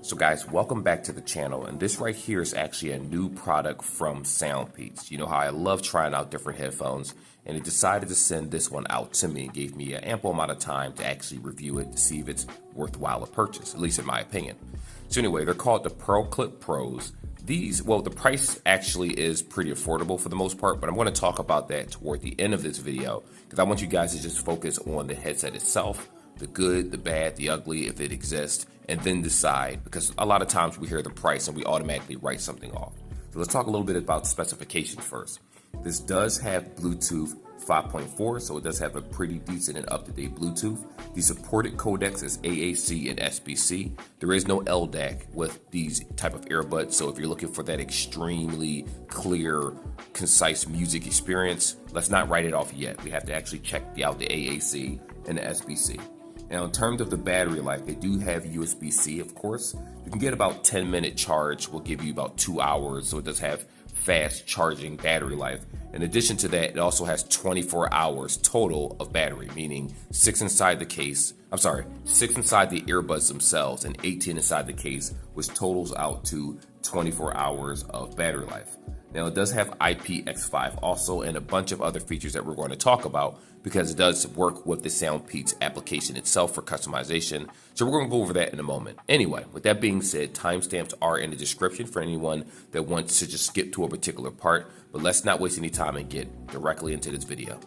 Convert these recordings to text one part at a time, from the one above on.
So guys, welcome back to the channel, and this right here is actually a new product from Soundpeats. You know how I love trying out different headphones, and it decided to send this one out to me and gave me an ample amount of time to actually review it to see if it's worthwhile a purchase, at least in my opinion. So anyway, they're called the PearlClip Pros. These, well, the price actually is pretty affordable for the most part, but I'm going to talk about that toward the end of this video because I want you guys to just focus on the headset itself, the good, the bad, the ugly, if it exists, and then decide, because a lot of times we hear the price and we automatically write something off. So let's talk a little bit about specifications first. This does have Bluetooth 5.4, so it does have a pretty decent and up-to-date Bluetooth. The supported codecs is AAC and SBC. There is no LDAC with these type of earbuds, so if you're looking for that extremely clear, concise music experience, let's not write it off yet. We have to actually check out the AAC and the SBC. Now, in terms of the battery life, they do have USB-C, of course. You can get about 10-minute charge, will give you about 2 hours, so it does have fast charging battery life. In addition to that, it also has 24 hours total of battery, meaning 6 inside the case, 6 inside the earbuds themselves and 18 inside the case, which totals out to 24 hours of battery life. Now, it does have IPX5 also and a bunch of other features that we're going to talk about because it does work with the Soundpeats application itself for customization. So we're going to go over that in a moment. Anyway, with that being said, timestamps are in the description for anyone that wants to just skip to a particular part. But let's not waste any time and get directly into this video.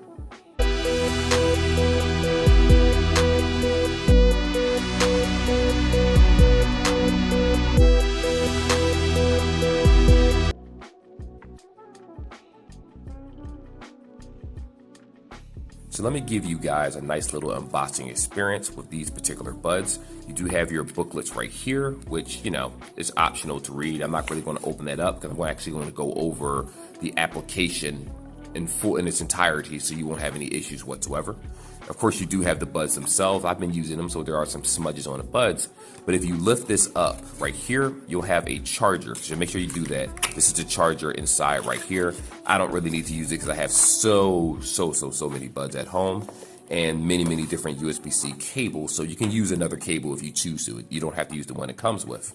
So let me give you guys a nice little unboxing experience with these particular buds. You do have your booklets right here, which, you know, is optional to read. I'm not really going to open that up because I'm actually going to go over the application in its entirety so you won't have any issues whatsoever. Of course, you do have the buds themselves. I've been using them, so there are some smudges on the buds. But if you lift this up right here, you'll have a charger. So make sure you do that. This is the charger inside right here. I don't really need to use it because I have so many buds at home and many different USB-C cables. So you can use another cable if you choose to. You don't have to use the one it comes with.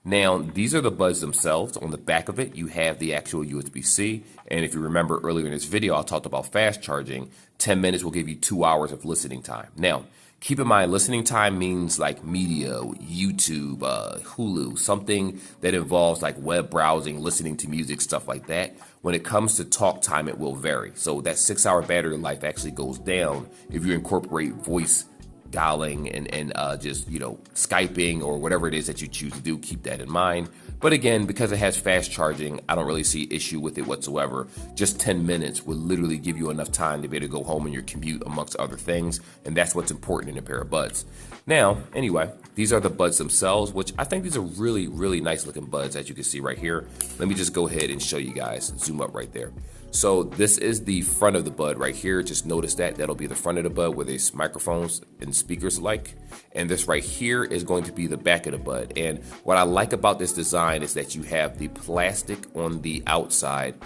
Now, these are the buds themselves. On the back of it, you have the actual USB-C. And if you remember earlier in this video, I talked about fast charging. 10 minutes will give you 2 hours of listening time. Now, keep in mind, listening time means like media, YouTube, Hulu, something that involves like web browsing, listening to music, stuff like that. When it comes to talk time, it will vary. So that 6-hour battery life actually goes down if you incorporate voice dialing and just, you know, Skyping or whatever it is that you choose to do. Keep that in mind. But again, because it has fast charging, I don't really see issue with it whatsoever. Just 10 minutes will literally give you enough time to be able to go home in your commute amongst other things. And that's what's important in a pair of buds. Now, anyway, these are the buds themselves, which I think these are really nice looking buds, as you can see right here. Let me just go ahead and show you guys, zoom up right there. So this is the front of the bud right here. Just notice that that'll be the front of the bud where there's microphones and speakers alike. And this right here is going to be the back of the bud. And what I like about this design is that you have the plastic on the outside.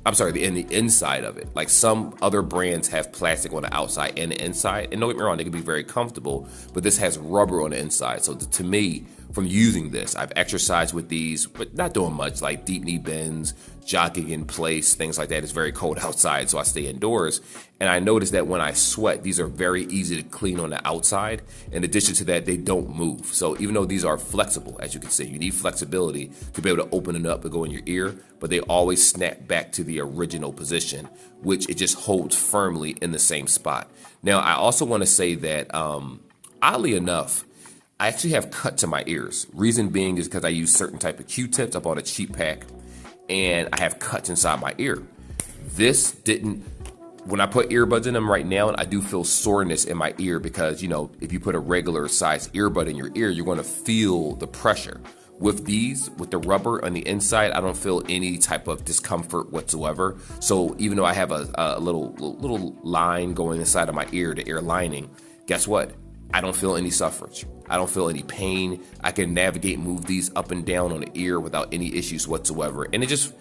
In the inside of it. Like some other brands have plastic on the outside and the inside. And don't get me wrong, they can be very comfortable, but this has rubber on the inside. So to me, from using this, I've exercised with these, but not doing much, like deep knee bends, jogging in place, things like that. It's very cold outside, so I stay indoors. And I noticed that when I sweat, these are very easy to clean on the outside. In addition to that, they don't move. So even though these are flexible, as you can see, you need flexibility to be able to open it up and go in your ear, but they always snap back to the original position, which it just holds firmly in the same spot. Now, I also want to say that, oddly enough, I actually have cut to my ears. Reason being is because I use certain type of Q-tips. I bought a cheap pack and I have cuts inside my ear. This didn't, when I put earbuds in them right now, I do feel soreness in my ear because, you know, if you put a regular size earbud in your ear, you're going to feel the pressure. With these, with the rubber on the inside, I don't feel any type of discomfort whatsoever. So even though I have a little line going inside of my ear, the ear lining, guess what? I don't feel any suffrage. I don't feel any pain. I can navigate, move these up and down on the ear without any issues whatsoever. And it just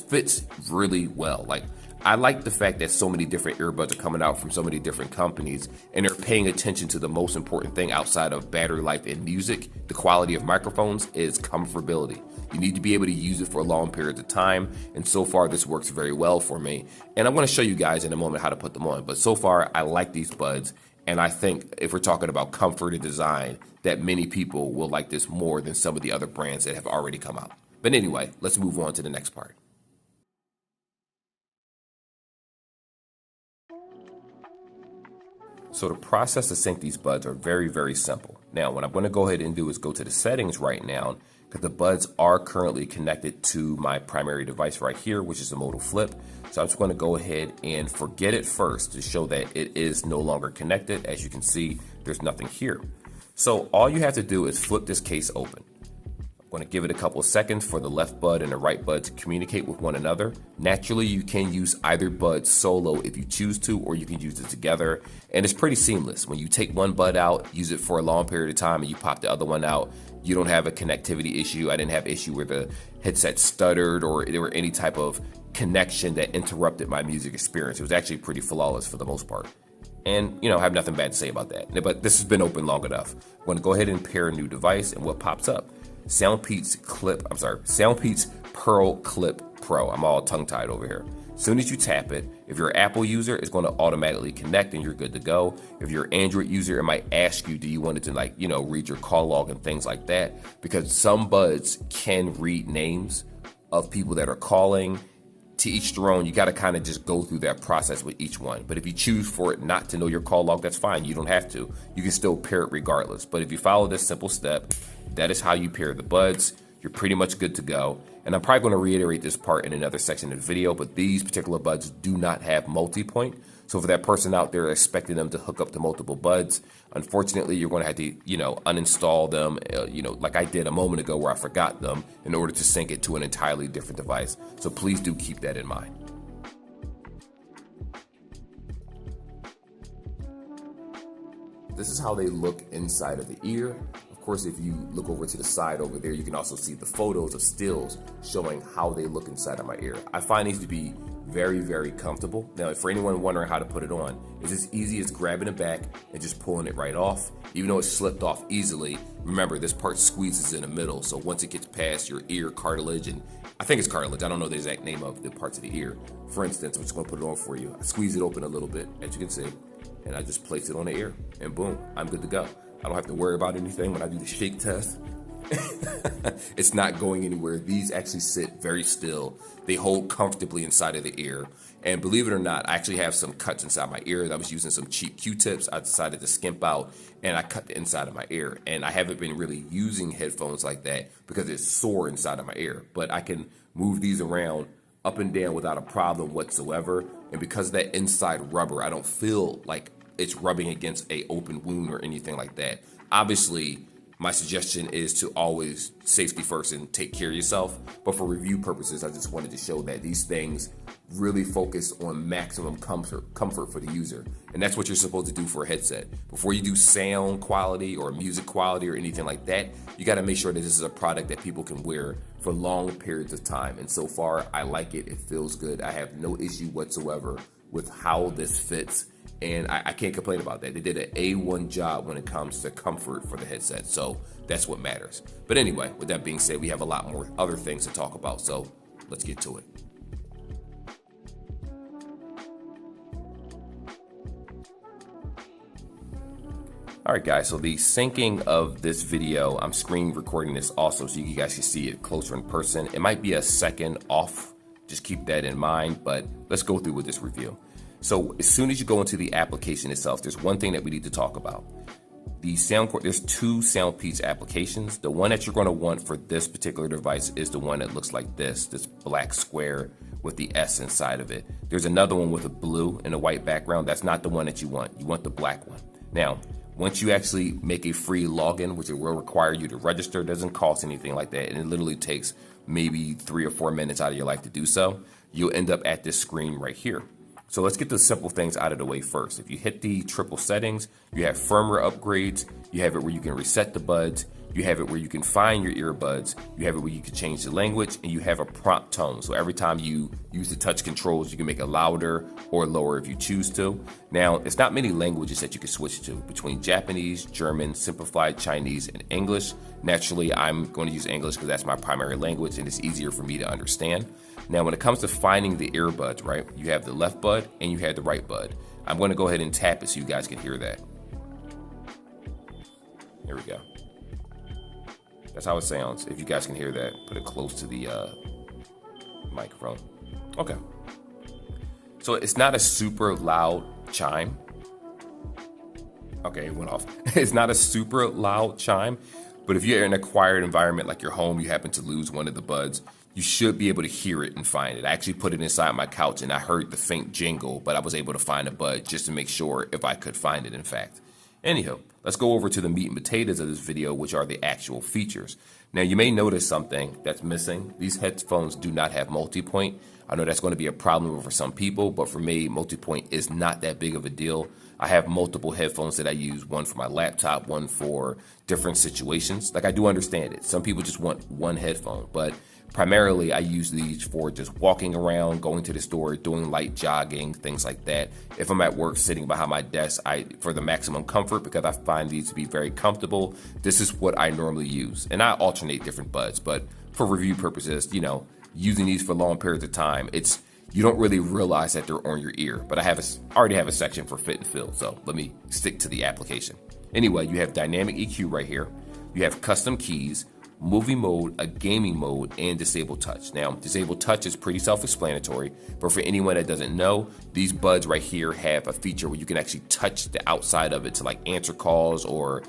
fits really well. Like, I like the fact that so many different earbuds are coming out from so many different companies, and they're paying attention to the most important thing outside of battery life and music, the quality of microphones, is comfortability. You need to be able to use it for long periods of time, and so far this works very well for me. And I'm going to show you guys in a moment how to put them on, but so far I like these buds, and I think if we're talking about comfort and design, that many people will like this more than some of the other brands that have already come out. But anyway, let's move on to the next part. So the process to sync these buds are very, very simple. Now, what I'm going to go ahead and do is go to the settings right now, because the buds are currently connected to my primary device right here, which is the Modal Flip. So I'm just going to go ahead and forget it first to show that it is no longer connected. As you can see, there's nothing here. So all you have to do is flip this case open. I'm going to give it a couple of seconds for the left bud and the right bud to communicate with one another. Naturally, you can use either bud solo if you choose to, or you can use it together. And it's pretty seamless. When you take one bud out, use it for a long period of time, and you pop the other one out, you don't have a connectivity issue. I didn't have issue where the headset stuttered or there were any type of connection that interrupted my music experience. It was actually pretty flawless for the most part. And, I have nothing bad to say about that. But this has been open long enough. I'm going to go ahead and pair a new device, and what pops up? Soundpeats PearlClip Pro. I'm all tongue-tied over here. As soon as you tap it, if you're an Apple user, it's going to automatically connect and you're good to go. If you're an Android user, it might ask you, do you want it to read your call log and things like that? Because some buds can read names of people that are calling. To each their own. You got to kind of just go through that process with each one. But if you choose for it not to know your call log, that's fine. You don't have to. You can still pair it regardless. But if you follow this simple step, that is how you pair the buds. You're pretty much good to go. And I'm probably going to reiterate this part in another section of the video, but these particular buds do not have multi-point. So for that person out there expecting them to hook up to multiple buds, unfortunately, you're going to have to, uninstall them, like I did a moment ago where I forgot them in order to sync it to an entirely different device. So please do keep that in mind. This is how they look inside of the ear. Of course, if you look over to the side over there, you can also see the photos of stills showing how they look inside of my ear. I find these to be very, very comfortable. Now, for anyone wondering how to put it on, it's as easy as grabbing it back and just pulling it right off. Even though it slipped off easily, remember this part squeezes in the middle. So once it gets past your ear cartilage, and I think it's cartilage, I don't know the exact name of the parts of the ear. For instance, I'm just gonna put it on for you. I squeeze it open a little bit, as you can see, and I just place it on the ear, and boom, I'm good to go. I don't have to worry about anything when I do the shake test. It's not going anywhere. These actually sit very still. They hold comfortably inside of the ear. And believe it or not, I actually have some cuts inside my ear. I was using some cheap Q-tips. I decided to skimp out and I cut the inside of my ear. And I haven't been really using headphones like that because it's sore inside of my ear. But I can move these around up and down without a problem whatsoever. And because of that inside rubber, I don't feel like it's rubbing against a open wound or anything like that. Obviously, my suggestion is to always safety first and take care of yourself. But for review purposes, I just wanted to show that these things really focus on maximum comfort for the user. And that's what you're supposed to do for a headset. Before you do sound quality or music quality or anything like that, you got to make sure that this is a product that people can wear for long periods of time. And so far, I like it. It feels good. I have no issue whatsoever with how this fits. And I can't complain about that. They did an A1 job when it comes to comfort for the headset. So that's what matters. But anyway, with that being said, we have a lot more other things to talk about. So let's get to it. All right, guys, so the syncing of this video, I'm screen recording this also so you guys can see it closer in person. It might be a second off. Just keep that in mind, but let's go through with this review. So as soon as you go into the application itself, there's one thing that we need to talk about. There's two Soundpeats applications. The one that you're going to want for this particular device is the one that looks like this black square with the S inside of it. There's another one with a blue and a white background. That's not the one that you want. You want the black one. Now, once you actually make a free login, which it will require you to register, it doesn't cost anything like that, and it literally takes maybe 3 or 4 minutes out of your life to do so, you'll end up at this screen right here. So let's get the simple things out of the way first. If you hit the triple settings, you have firmware upgrades, you have it where you can reset the buds, You have it where you can find your earbuds, you have it where you can change the language, and you have a prompt tone. So every time you use the touch controls, you can make it louder or lower if you choose to. Now, it's not many languages that you can switch to between Japanese, German, simplified Chinese, and English. Naturally, I'm going to use English because that's my primary language and it's easier for me to understand. Now, when it comes to finding the earbuds, right, you have the left bud and you have the right bud. I'm going to go ahead and tap it so you guys can hear that. There we go. That's how it sounds. If you guys can hear that, put it close to the microphone. Okay. So it's not a super loud chime. Okay, it went off. It's not a super loud chime, but if you're in a quiet environment like your home, you happen to lose one of the buds, you should be able to hear it and find it. I actually put it inside my couch and I heard the faint jingle, but I was able to find a bud just to make sure if I could find it, in fact. Anyhow, let's go over to the meat and potatoes of this video, which are the actual features. Now, you may notice something that's missing. These headphones do not have multi-point. I know that's going to be a problem for some people, but for me, multi-point is not that big of a deal. I have multiple headphones that I use, one for my laptop, one for different situations. Like, I do understand it. Some people just want one headphone, but primarily I use these for just walking around, going to the store, doing light jogging, things like that. If I'm at work sitting behind my desk, for the maximum comfort, because I find these to be very comfortable, this is what I normally use. And I alternate different buds, but for review purposes, you know, using these for long periods of time, you don't really realize that they're on your ear. But I already have a section for fit and feel, so let me stick to the application. Anyway, you have dynamic EQ right here. You have custom keys, movie mode, a gaming mode, and disable touch. Now, disable touch is pretty self-explanatory, but for anyone that doesn't know, these buds right here have a feature where you can actually touch the outside of it to like answer calls or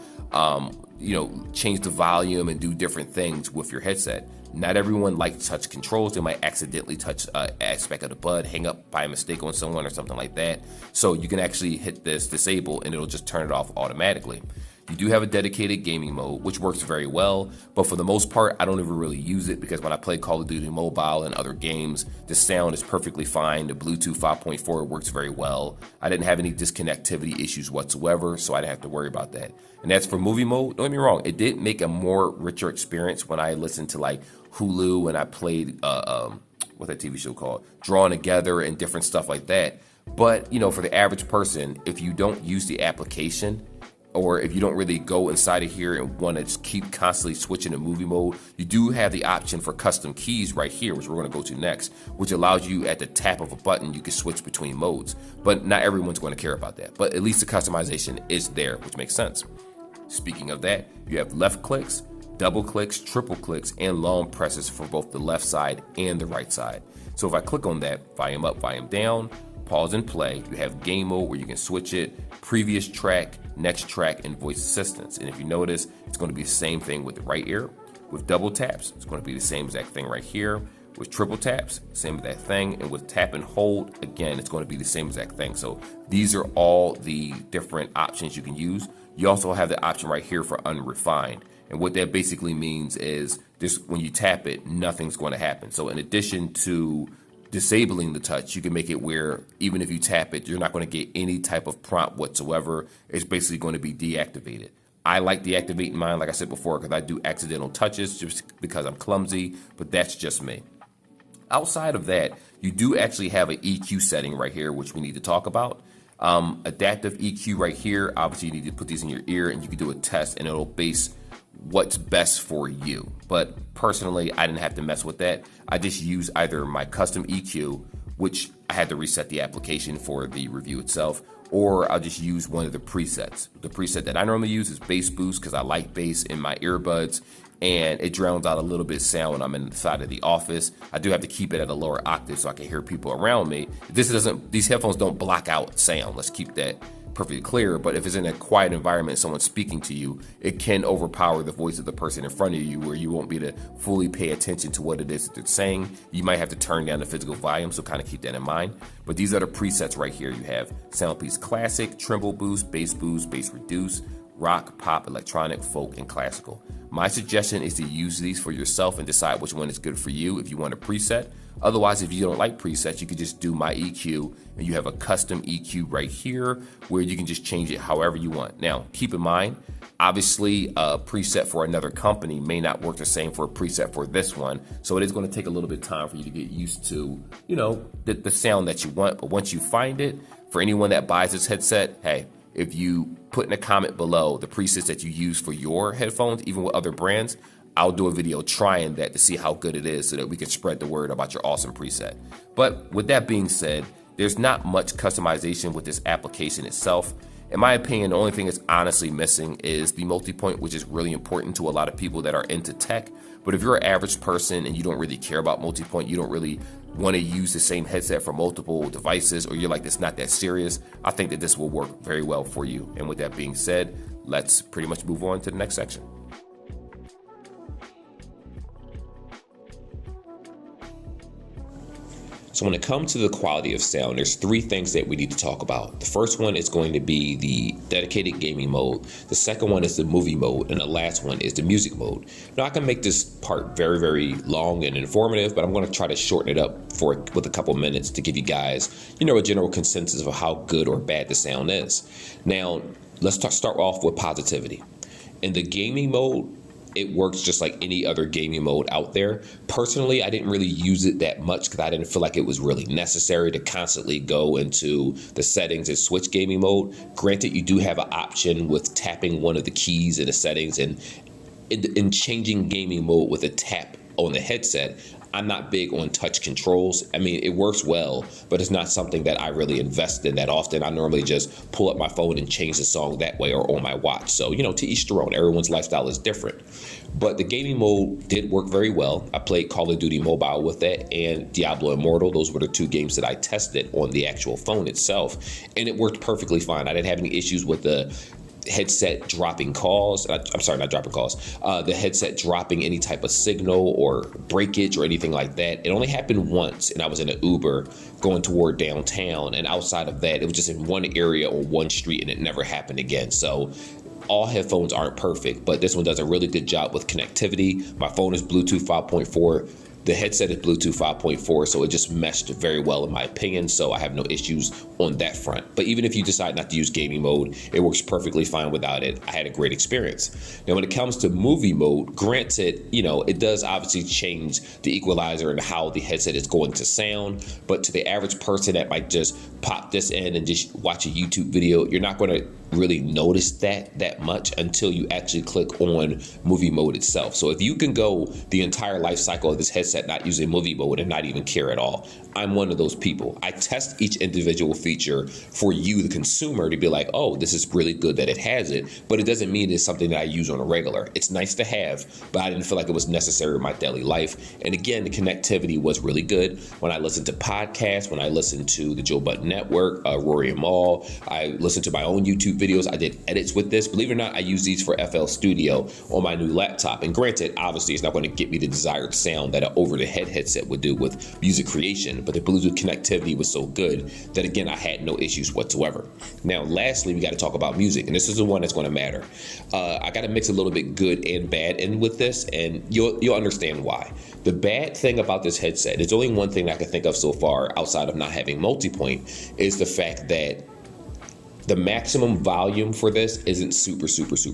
change the volume and do different things with your headset. Not everyone likes touch controls. They might accidentally touch an aspect of the bud, hang up by mistake on someone or something like that. So you can actually hit this disable and it'll just turn it off automatically. You do have a dedicated gaming mode, which works very well, but for the most part, I don't even really use it because when I play Call of Duty Mobile and other games, the sound is perfectly fine. The Bluetooth 5.4 works very well. I didn't have any disconnectivity issues whatsoever, so I didn't have to worry about that. And as for movie mode, don't get me wrong, it did make a more richer experience when I listened to like Hulu and I played, what's that TV show called? Drawn Together and different stuff like that. But, you know, for the average person, if you don't use the application, or if you don't really go inside of here and want to just keep constantly switching to movie mode, you do have the option for custom keys right here, which we're going to go to next, which allows you at the tap of a button, you can switch between modes. But not everyone's going to care about that. But at least the customization is there, which makes sense. Speaking of that, you have left clicks, double clicks, triple clicks, and long presses for both the left side and the right side. So if I click on that, volume up, volume down, pause and play, you have game mode where you can switch it, previous track, next track, and voice assistance. And if you notice, it's going to be the same thing with the right ear. With double taps, it's going to be the same exact thing right here. With triple taps, same exact thing. And with tap and hold, again, it's going to be the same exact thing. So these are all the different options you can use. You also have the option right here for unrefined. And what that basically means is this: when you tap it, nothing's going to happen. So in addition to disabling the touch, you can make it where even if you tap it, you're not going to get any type of prompt whatsoever. It's basically going to be deactivated. I like deactivating mine, like I said before, because I do accidental touches just because I'm clumsy, but that's just me. Outside of that, you do actually have an EQ setting right here, which we need to talk about. Adaptive EQ right here. Obviously, you need to put these in your ear and you can do a test and it'll base what's best for you. But personally, I didn't have to mess with that. I just use either my custom EQ, which I had to reset the application for the review itself, or I'll just use one of the presets. The preset that I normally use is bass boost because I like bass in my earbuds and it drowns out a little bit of sound when I'm inside of the office. I do have to keep it at a lower octave so I can hear people around me. These headphones don't block out sound. Let's keep that perfectly clear, but if it's in a quiet environment, someone's speaking to you, it can overpower the voice of the person in front of you where you won't be able to fully pay attention to what it is that they're saying. You might have to turn down the physical volume, so kind of keep that in mind. But these are the presets right here. You have Soundpeats Classic, Tremble Boost, Bass Reduce, rock, pop, electronic, folk, and classical. My suggestion is to use these for yourself and decide which one is good for you if you want a preset. Otherwise, if you don't like presets, you could just do my EQ, and you have a custom EQ right here where you can just change it however you want. Now, keep in mind, obviously, a preset for another company may not work the same for a preset for this one. So it is going to take a little bit of time for you to get used to, the sound that you want. But once you find it, for anyone that buys this headset, hey, if you put in a comment below the presets that you use for your headphones, even with other brands, I'll do a video trying that to see how good it is so that we can spread the word about your awesome preset. But with that being said, there's not much customization with this application itself. In my opinion, the only thing that's honestly missing is the multi-point, which is really important to a lot of people that are into tech. But if you're an average person and you don't really care about multi-point, you don't really want to use the same headset for multiple devices, or you're like, it's not that serious, I think that this will work very well for you. And with that being said, let's pretty much move on to the next section. So when it comes to the quality of sound, there's three things that we need to talk about. The first one is going to be the dedicated gaming mode. The second one is the movie mode. And the last one is the music mode. Now, I can make this part very, very long and informative, but I'm going to try to shorten it up with a couple minutes to give you guys, a general consensus of how good or bad the sound is. Now, let's start off with positivity. In the gaming mode, it works just like any other gaming mode out there. Personally, I didn't really use it that much because I didn't feel like it was really necessary to constantly go into the settings and switch gaming mode. Granted, you do have an option with tapping one of the keys in the settings, and in changing gaming mode with a tap on the headset, I'm not big on touch controls. I mean, it works well, but it's not something that I really invest in that often. I normally just pull up my phone and change the song that way or on my watch. So, to each their own. Everyone's lifestyle is different. But the gaming mode did work very well. I played Call of Duty Mobile with that and Diablo Immortal. Those were the two games that I tested on the actual phone itself, and it worked perfectly fine. I didn't have any issues with the headset dropping calls. I'm sorry, not dropping calls. The headset dropping any type of signal or breakage or anything like that. It only happened once, and I was in an Uber going toward downtown, and outside of that, it was just in one area on one street, and it never happened again. So all headphones aren't perfect, but this one does a really good job with connectivity. My phone is Bluetooth 5.4. The headset is Bluetooth 5.4, so it just meshed very well in my opinion, so I have no issues on that front. But even if you decide not to use gaming mode, it works perfectly fine without it. I had a great experience. Now, when it comes to movie mode, granted, it does obviously change the equalizer and how the headset is going to sound, but to the average person that might just pop this in and just watch a YouTube video, you're not going to really notice that much until you actually click on movie mode itself. So if you can go the entire life cycle of this headset not using movie mode and not even care at all, I'm one of those people. I test each individual feature for you, the consumer, to be like, oh, this is really good that it has it, but it doesn't mean it's something that I use on a regular. It's nice to have, but I didn't feel like it was necessary in my daily life. And again, the connectivity was really good. When I listened to podcasts, when I listened to the Joe Budden Network, Rory and Maul, I listened to my own YouTube videos. I did edits with this. Believe it or not, I use these for FL Studio on my new laptop. And granted, obviously, it's not going to get me the desired sound that an over-the-head headset would do with music creation, but the Bluetooth connectivity was so good that, again, I had no issues whatsoever. Now, lastly, we got to talk about music, and this is the one that's going to matter. I got to mix a little bit good and bad in with this, and you'll understand why. The bad thing about this headset, it's only one thing I can think of so far outside of not having multi-point, is the fact that the maximum volume for this isn't super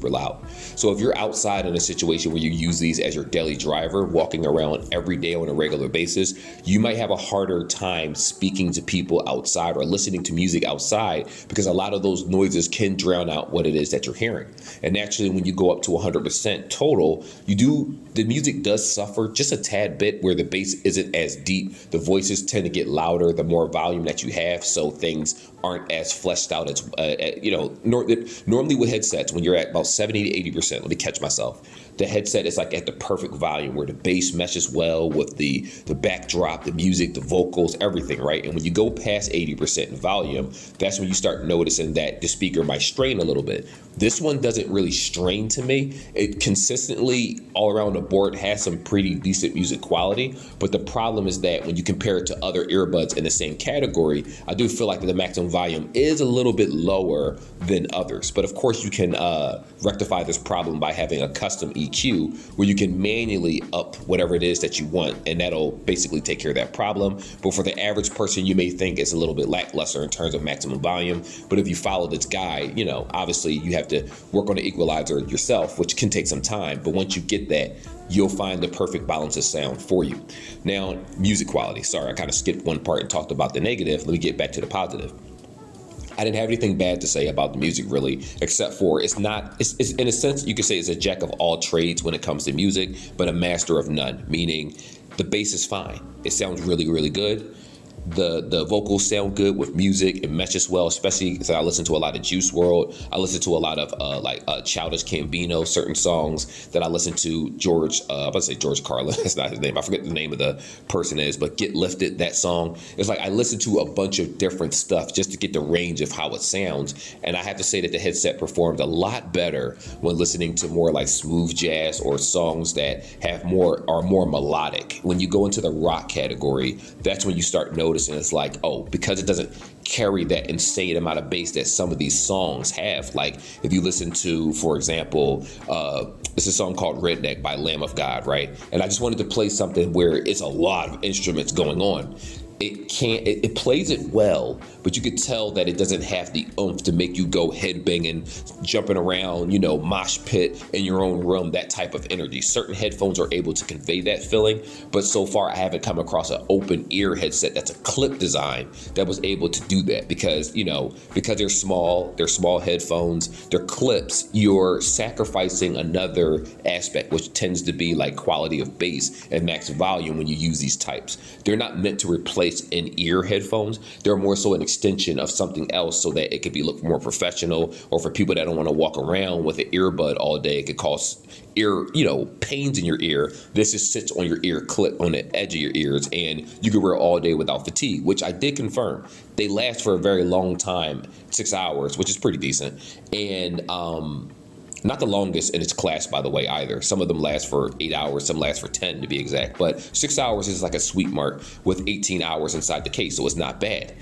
loud. So if you're outside in a situation where you use these as your daily driver, walking around every day on a regular basis, you might have a harder time speaking to people outside or listening to music outside, because a lot of those noises can drown out what it is that you're hearing. And actually, when you go up to 100% total, the music does suffer just a tad bit where the bass isn't as deep. The voices tend to get louder the more volume that you have, so things aren't as fleshed out as normally with headsets, when you're at about 70 to 80%, let me catch myself. the headset is like at the perfect volume where the bass meshes well with the backdrop, the music, the vocals, everything, right? And when you go past 80% in volume, that's when you start noticing that the speaker might strain a little bit. This one doesn't really strain to me. It consistently all around the board has some pretty decent music quality, but the problem is that when you compare it to other earbuds in the same category, I do feel like the maximum volume is a little bit lower than others. But of course you can rectify this problem by having a custom EQ where you can manually up whatever it is that you want, and that'll basically take care of that problem. But for the average person, you may think it's a little bit lackluster in terms of maximum volume. But if you follow this guide, you know, obviously you have to work on the equalizer yourself, which can take some time. But once you get that, you'll find the perfect balance of sound for you. Now, music quality. Sorry, I kind of skipped one part and talked about the negative. Let me get back to the positive. I didn't have anything bad to say about the music really, except for it's in a sense, you could say it's a jack of all trades when it comes to music, but a master of none, meaning the bass is fine. It sounds really, really good. The vocals sound good with music. It meshes well, especially because I listen to a lot of Juice WRLD. I listen to a lot of Childish Gambino, certain songs that I listen to. George Carlin, that's not his name. I forget the name of the person is, but Get Lifted, that song. It's like I listen to a bunch of different stuff just to get the range of how it sounds. And I have to say that the headset performed a lot better when listening to more like smooth jazz or songs that are more melodic. When you go into the rock category, that's when you start noticing it's like, oh, because it doesn't carry that insane amount of bass that some of these songs have. Like if you listen to, for example, it's a song called Redneck by Lamb of God, right? And I just wanted to play something where it's a lot of instruments going on. It plays it well, but you could tell that it doesn't have the oomph to make you go headbanging, jumping around, you know, mosh pit in your own room, that type of energy. Certain headphones are able to convey that feeling, but so far I haven't come across an open ear headset that's a clip design that was able to do that because they're small headphones, they're clips, you're sacrificing another aspect, which tends to be like quality of bass and max volume when you use these types. They're not meant to replace in-ear headphones. They're more so an extension of something else so that it could look more professional, or for people that don't want to walk around with an earbud all day. It could cause pains in your ear. This just sits on your ear clip on the edge of your ears, and you can wear it all day without fatigue, which I did confirm. They last for a very long time, 6 hours, which is pretty decent. And not the longest in its class, by the way, either. Some of them last for 8 hours, some last for 10 to be exact. But 6 hours is like a sweet mark with 18 hours inside the case, so it's not bad.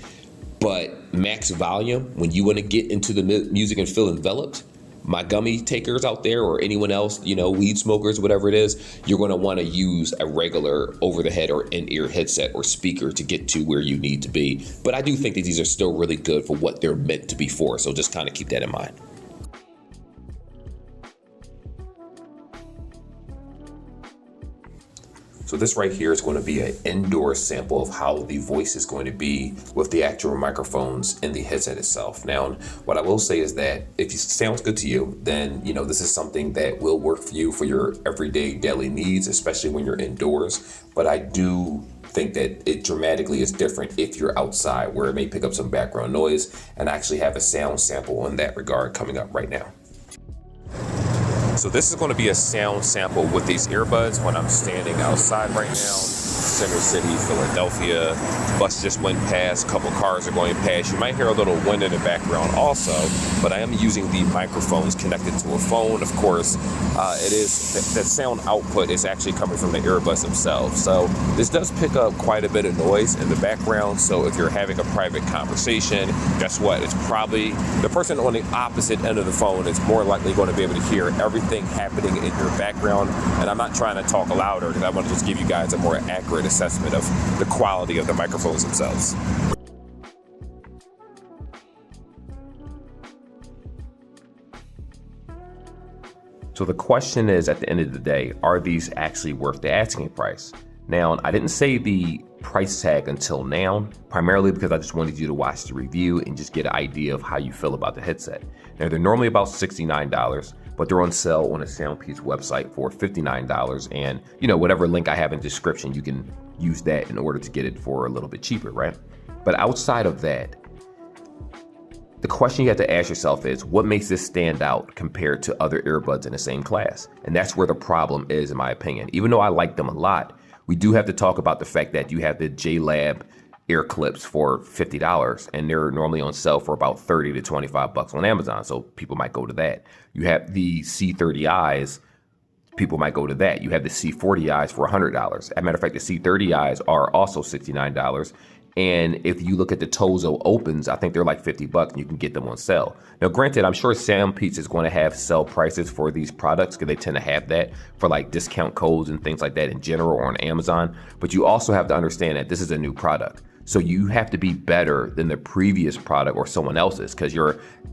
But max volume, when you want to get into the music and feel enveloped, my gummy takers out there or anyone else, weed smokers, whatever it is, you're going to want to use a regular over-the-head or in-ear headset or speaker to get to where you need to be. But I do think that these are still really good for what they're meant to be for, so just kind of keep that in mind. So this right here is going to be an indoor sample of how the voice is going to be with the actual microphones in the headset itself. Now, what I will say is that if it sounds good to you, then, this is something that will work for you for your everyday daily needs, especially when you're indoors. But I do think that it dramatically is different if you're outside, where it may pick up some background noise, and I actually have a sound sample in that regard coming up right now. So this is going to be a sound sample with these earbuds when I'm standing outside right now, Center City, Philadelphia. Bus just went past, a couple cars are going past. You might hear a little wind in the background also, but I am using the microphones connected to a phone. Of course, that sound output is actually coming from the earbuds themselves. So this does pick up quite a bit of noise in the background. So if you're having a private conversation, guess what? It's probably the person on the opposite end of the phone is more likely going to be able to hear everything happening in your background. And I'm not trying to talk louder because I want to just give you guys a more accurate assessment of the quality of the microphones themselves. So the question is, at the end of the day, are these actually worth the asking price? Now, I didn't say the price tag until now, primarily because I just wanted you to watch the review and just get an idea of how you feel about the headset. Now, they're normally about $69, but they're on sale on the Soundpeats website for $59. And, whatever link I have in the description, you can use that in order to get it for a little bit cheaper, right? But outside of that, the question you have to ask yourself is, what makes this stand out compared to other earbuds in the same class? And that's where the problem is, in my opinion. Even though I like them a lot, we do have to talk about the fact that you have the J-Lab ear clips for $50, and they're normally on sale for about 30 to 25 bucks on Amazon. So people might go to that. You have the C30Is, people might go to that. You have the C40Is for $100. As a matter of fact, the C30Is are also $69. And if you look at the Tozo Opens, I think they're like 50 bucks and you can get them on sale. Now, granted, I'm sure Soundpeats is going to have sell prices for these products because they tend to have that for like discount codes and things like that in general or on Amazon. But you also have to understand that this is a new product. So you have to be better than the previous product or someone else's, because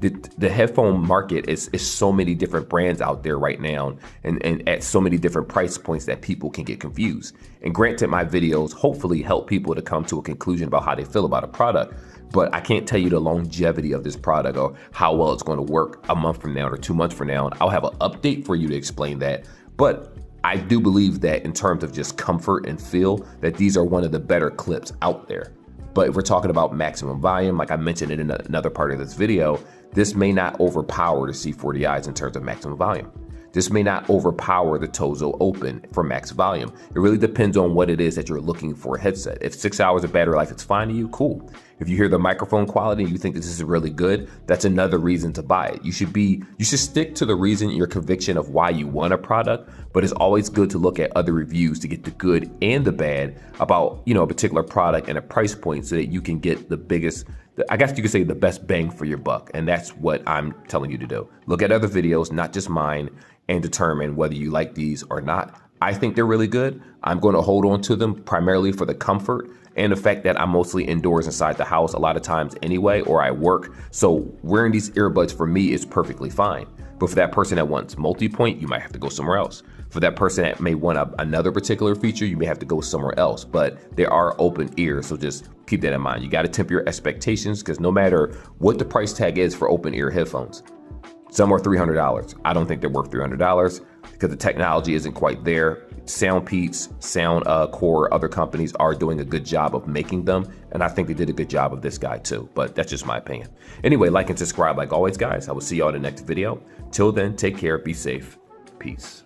the headphone market is so many different brands out there right now, and at so many different price points that people can get confused. And granted, my videos hopefully help people to come to a conclusion about how they feel about a product, but I can't tell you the longevity of this product or how well it's going to work a month from now or 2 months from now. I'll have an update for you to explain that. But I do believe that in terms of just comfort and feel, that these are one of the better clips out there. But if we're talking about maximum volume, like I mentioned in another part of this video, this may not overpower the C40Is in terms of maximum volume. This may not overpower the Tozo Open for max volume. It really depends on what it is that you're looking for a headset. If 6 hours of battery life is fine to you, cool. If you hear the microphone quality and you think this is really good, that's another reason to buy it. You should stick to the reason, your conviction of why you want a product, but it's always good to look at other reviews to get the good and the bad about, a particular product and a price point so that you can get the biggest, I guess you could say, the best bang for your buck. And that's what I'm telling you to do. Look at other videos, not just mine, and determine whether you like these or not. I think they're really good. I'm going to hold on to them primarily for the comfort and the fact that I'm mostly indoors inside the house a lot of times anyway, or I work. So wearing these earbuds for me is perfectly fine. But for that person that wants multi-point, you might have to go somewhere else. For that person that may want another particular feature, you may have to go somewhere else. But they are open ear, so just keep that in mind. You got to temper your expectations, because no matter what the price tag is for open ear headphones, some are $300. I don't think they're worth $300 because the technology isn't quite there. Soundpeats, Soundcore, other companies are doing a good job of making them, and I think they did a good job of this guy too, but that's just my opinion. Anyway, like and subscribe like always, guys. I will see y'all in the next video. Till then, take care, be safe, peace.